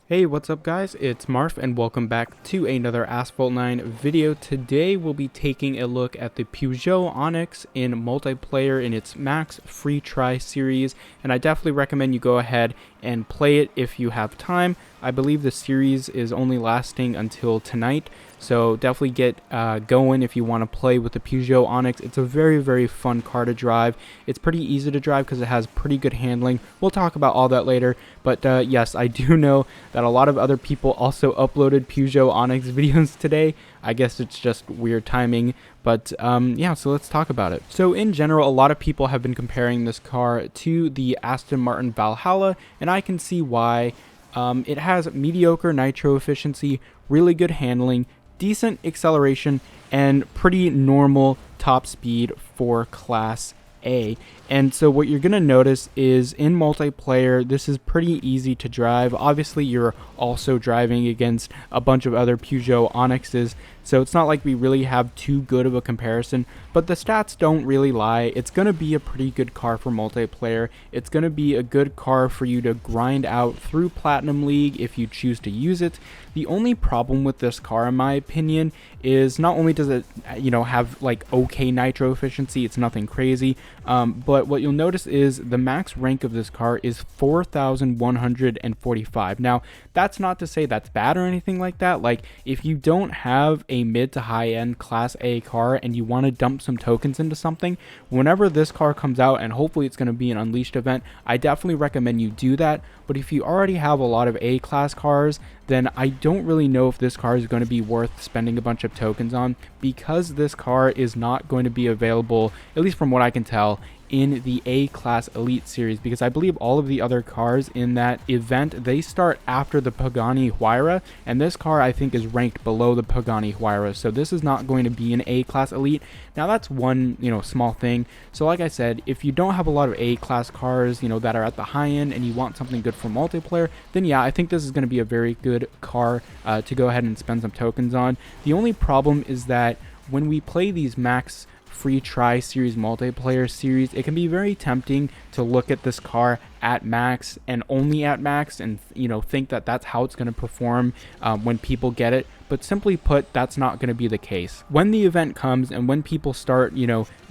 Hey, what's up guys? It's Marf and welcome back to another Asphalt 9 video. Today we'll be taking a look at the Peugeot Onyx in multiplayer in its max free try series, and I definitely recommend you go ahead and play it if you have time. I believe the series is only lasting until tonight, so definitely get going if you want to play with the Peugeot Onyx. It's a very fun car to drive. It's pretty easy to drive because it has pretty good handling. We'll talk about all that later, but yes, I do know that a lot of other people also uploaded Peugeot Onyx videos today. I guess it's just weird timing, but yeah, so let's talk about it. So in general, a lot of people have been comparing this car to the Aston Martin Valhalla, and I can see why. It has mediocre nitro efficiency, really good handling, decent acceleration, and pretty normal top speed for Class A. And so what you're going to notice is in multiplayer, this is pretty easy to drive. Obviously, you're also driving against a bunch of other Peugeot Onyxes, so it's not like we really have too good of a comparison, but the stats don't really lie. It's going to be a pretty good car for multiplayer. It's going to be a good car for you to grind out through Platinum League if you choose to use it. The only problem with this car, in my opinion, is not only does it, have like okay nitro efficiency, it's nothing crazy, but what you'll notice is the max rank of this car is 4,145. Now, that's not to say that's bad or anything like that. Like, if you don't have a mid to high end Class A car and you want to dump some tokens into something, whenever this car comes out, and hopefully it's going to be an Unleashed event, I definitely recommend you do that. But if you already have a lot of A class cars, then I don't really know if this car is going to be worth spending a bunch of tokens on, because this car is not going to be available, at least from what I can tell, in the A-Class Elite series, because I believe all of the other cars in that event, they start after the Pagani Huayra, and this car I think is ranked below the Pagani Huayra, so this is not going to be an A-Class Elite. Now that's one, small thing. So like I said, if you don't have a lot of A-Class cars, that are at the high end and you want something good for multiplayer, then yeah, I think this is going to be a very good car to go ahead and spend some tokens on. The only problem is that when we play these max free try series multiplayer series, it can be very tempting to look at this car at max and only at max and think that that's how it's going to perform when people get it. But simply put, that's not going to be the case. When the event comes and when people start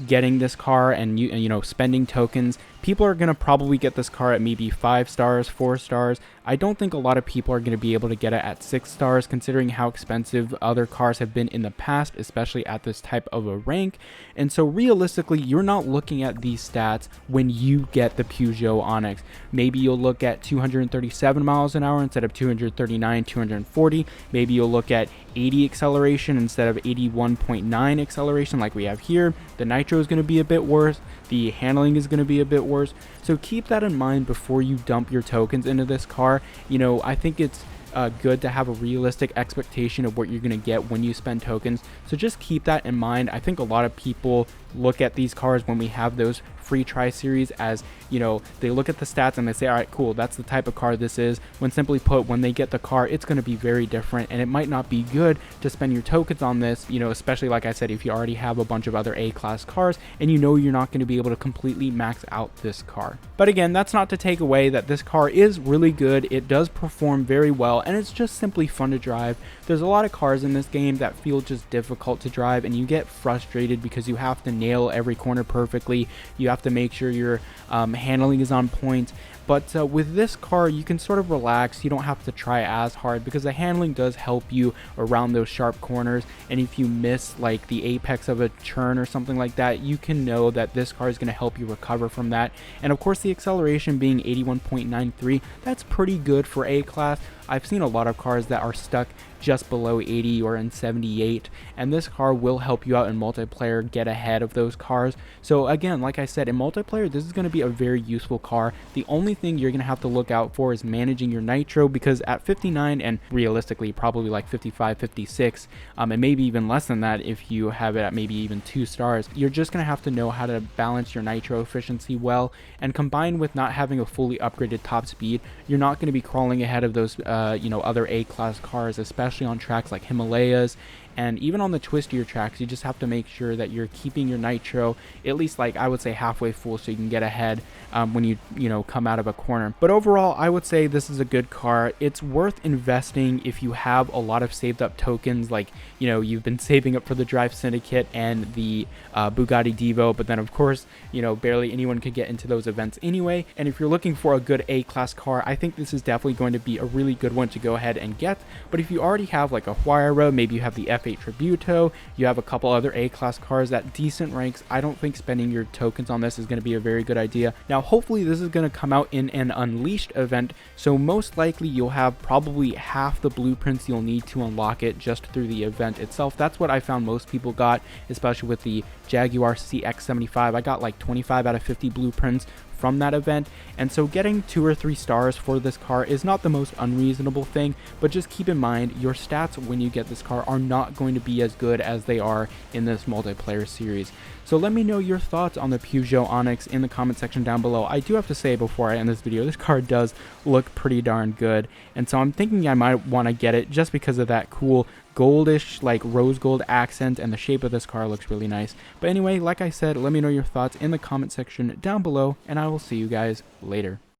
getting this car and spending tokens, people are going to probably get this car at maybe 5 stars, 4 stars. I don't think a lot of people are going to be able to get it at 6 stars, considering how expensive other cars have been in the past, especially at this type of a rank. And so realistically, you're not looking at these stats when you get the Peugeot Onyx. Maybe you'll look at 237 miles an hour instead of 239, 240. Maybe you'll look at 80 acceleration instead of 81.9 acceleration like we have here. The nitro is going to be a bit worse. The handling is going to be a bit worse. So keep that in mind before you dump your tokens into this car. I think it's good to have a realistic expectation of what you're going to get when you spend tokens. So just keep that in mind. I think a lot of people look at these cars when we have those free try series as, they look at the stats and they say, all right, cool, that's the type of car this is. When simply put, when they get the car, it's going to be very different, and it might not be good to spend your tokens on this, especially like I said, if you already have a bunch of other A-class cars and you're not going to be able to completely max out this car. But again, that's not to take away that this car is really good. It does perform very well, and it's just simply fun to drive. There's a lot of cars in this game that feel just difficult to drive, and you get frustrated because you have to nail every corner perfectly. You have to make sure your handling is on point. But with this car, you can sort of relax. You don't have to try as hard because the handling does help you around those sharp corners. And if you miss like the apex of a turn or something like that, you can know that this car is going to help you recover from that. And of course, the acceleration being 81.93, that's pretty good for A-Class. I've seen a lot of cars that are stuck just below 80 or in 78, and this car will help you out in multiplayer get ahead of those cars. So again, like I said, in multiplayer, this is going to be a very useful car. The only thing you're going to have to look out for is managing your nitro, because at 59 and realistically probably like 55, 56, and maybe even less than that if you have it at maybe even 2 stars, you're just going to have to know how to balance your nitro efficiency well, and combined with not having a fully upgraded top speed, you're not going to be crawling ahead of those other A-class cars, especially on tracks like Himalayas And even on the twistier tracks, you just have to make sure that you're keeping your nitro at least, like, I would say halfway full, so you can get ahead when you come out of a corner. But overall, I would say this is a good car. It's worth investing if you have a lot of saved up tokens, like, you've been saving up for the Drive Syndicate and the Bugatti Divo, but then of course, barely anyone could get into those events anyway. And if you're looking for a good A-class car, I think this is definitely going to be a really good one to go ahead and get. But if you already have like a Huayra, maybe you have the F8 Tributo, you have a couple other A-class cars at decent ranks, I don't think spending your tokens on this is going to be a very good idea. Now, hopefully this is going to come out in an Unleashed event, so most likely you'll have probably half the blueprints you'll need to unlock it just through the event itself. That's what I found most people got, especially with the Jaguar CX-75. I got like 25 out of 50 blueprints from that event, and so getting 2 or 3 stars for this car is not the most unreasonable thing, but just keep in mind your stats when you get this car are not going to be as good as they are in this multiplayer series. So let me know your thoughts on the Peugeot Onyx in the comment section down below. I do have to say before I end this video, this car does look pretty darn good, and so I'm thinking I might want to get it just because of that cool goldish, like rose gold accent, and the shape of this car looks really nice. But anyway, like I said, let me know your thoughts in the comment section down below, and I will see you guys later.